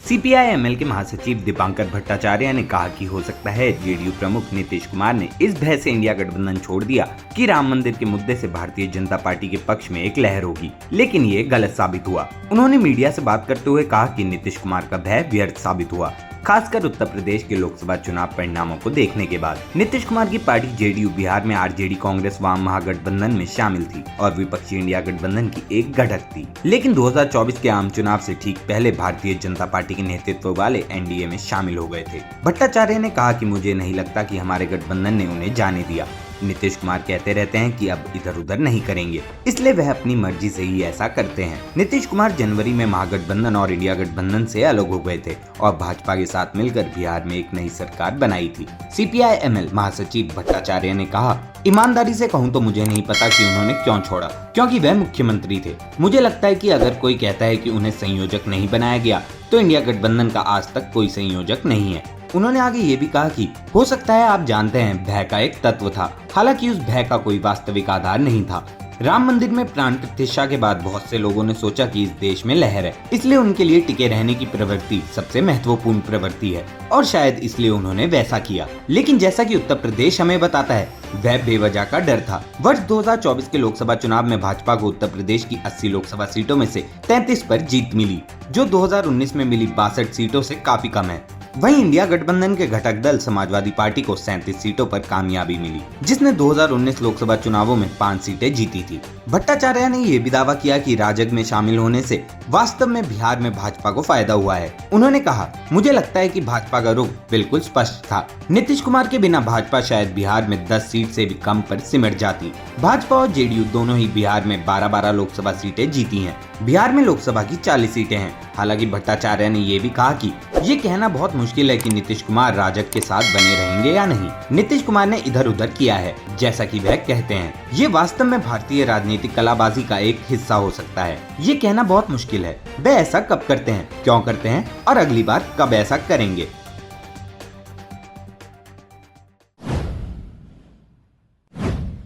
CPI-ML के महासचिव दीपांकर भट्टाचार्य ने कहा कि हो सकता है जेडीयू प्रमुख नीतीश कुमार ने इस भय से इंडिया गठबंधन छोड़ दिया कि राम मंदिर के मुद्दे से भारतीय जनता पार्टी के पक्ष में एक लहर होगी, लेकिन ये गलत साबित हुआ। उन्होंने मीडिया से बात करते हुए कहा कि नीतीश कुमार का भय व्यर्थ साबित हुआ, खासकर उत्तर प्रदेश के लोकसभा चुनाव परिणामों को देखने के बाद। नीतीश कुमार की पार्टी जेडीयू बिहार में आरजेडी कांग्रेस वाम महागठबंधन में शामिल थी और विपक्षी इंडिया गठबंधन की एक घटक थी, लेकिन 2024 के आम चुनाव से ठीक पहले भारतीय जनता पार्टी के नेतृत्व वाले एनडीए में शामिल हो गए थे। भट्टाचार्य ने कहा कि मुझे नहीं लगता कि हमारे गठबंधन ने उन्हें जाने दिया। नीतीश कुमार कहते रहते हैं कि अब इधर उधर नहीं करेंगे, इसलिए वह अपनी मर्जी से ही ऐसा करते हैं। नीतीश कुमार जनवरी में महागठबंधन और इंडिया गठबंधन से अलग हो गए थे और भाजपा के साथ मिलकर बिहार में एक नई सरकार बनाई थी। सीपीआई-एमएल महासचिव भट्टाचार्य ने कहा, ईमानदारी से कहूँ तो मुझे नहीं पता कि उन्होंने क्यों छोड़ा, क्योंकि वह मुख्यमंत्री थे। मुझे लगता है कि अगर कोई कहता है कि उन्हें संयोजक नहीं बनाया गया तो इंडिया गठबंधन का आज तक कोई संयोजक नहीं है। उन्होंने आगे ये भी कहा कि हो सकता है आप जानते हैं भय का एक तत्व था, हालांकि उस भय का कोई वास्तविक आधार नहीं था। राम मंदिर में प्राण प्रतिष्ठा के बाद बहुत से लोगों ने सोचा कि इस देश में लहर है, इसलिए उनके लिए टिके रहने की प्रवृत्ति सबसे महत्वपूर्ण प्रवृत्ति है और शायद इसलिए उन्होंने वैसा किया। लेकिन जैसा कि उत्तर प्रदेश हमें बताता है, वह बेवजह का डर था। वर्ष 2024 के लोकसभा चुनाव में भाजपा को उत्तर प्रदेश की 80 लोकसभा सीटों में से 33 पर जीत मिली, जो 2019 में मिली 62 सीटों से काफी कम है। वहीं इंडिया गठबंधन के घटक दल समाजवादी पार्टी को 37 सीटों पर कामयाबी मिली, जिसने 2019 लोकसभा चुनावों में 5 सीटें जीती थी। भट्टाचार्य ने यह भी दावा किया कि राजग में शामिल होने से वास्तव में बिहार में भाजपा को फायदा हुआ है। उन्होंने कहा, मुझे लगता है कि भाजपा का रुख बिल्कुल स्पष्ट था। नीतीश कुमार के बिना भाजपा शायद बिहार में 10 सीट से भी कम पर सिमट जाती। भाजपा और जेडीयू दोनों ही बिहार में 12-12 लोकसभा सीटें जीती हैं। बिहार में लोकसभा की 40 सीटें हैं। हालांकि भट्टाचार्य ने यह भी कहा कि ये कहना बहुत मुश्किल है कि नीतीश कुमार राजग के साथ बने रहेंगे या नहीं। नीतीश कुमार ने इधर उधर किया है, जैसा कि वह कहते हैं। ये वास्तव में भारतीय राजनीतिक कलाबाजी का एक हिस्सा हो सकता है। ये कहना बहुत मुश्किल है। वे ऐसा कब करते हैं, क्यों करते हैं और अगली बार कब ऐसा करेंगे।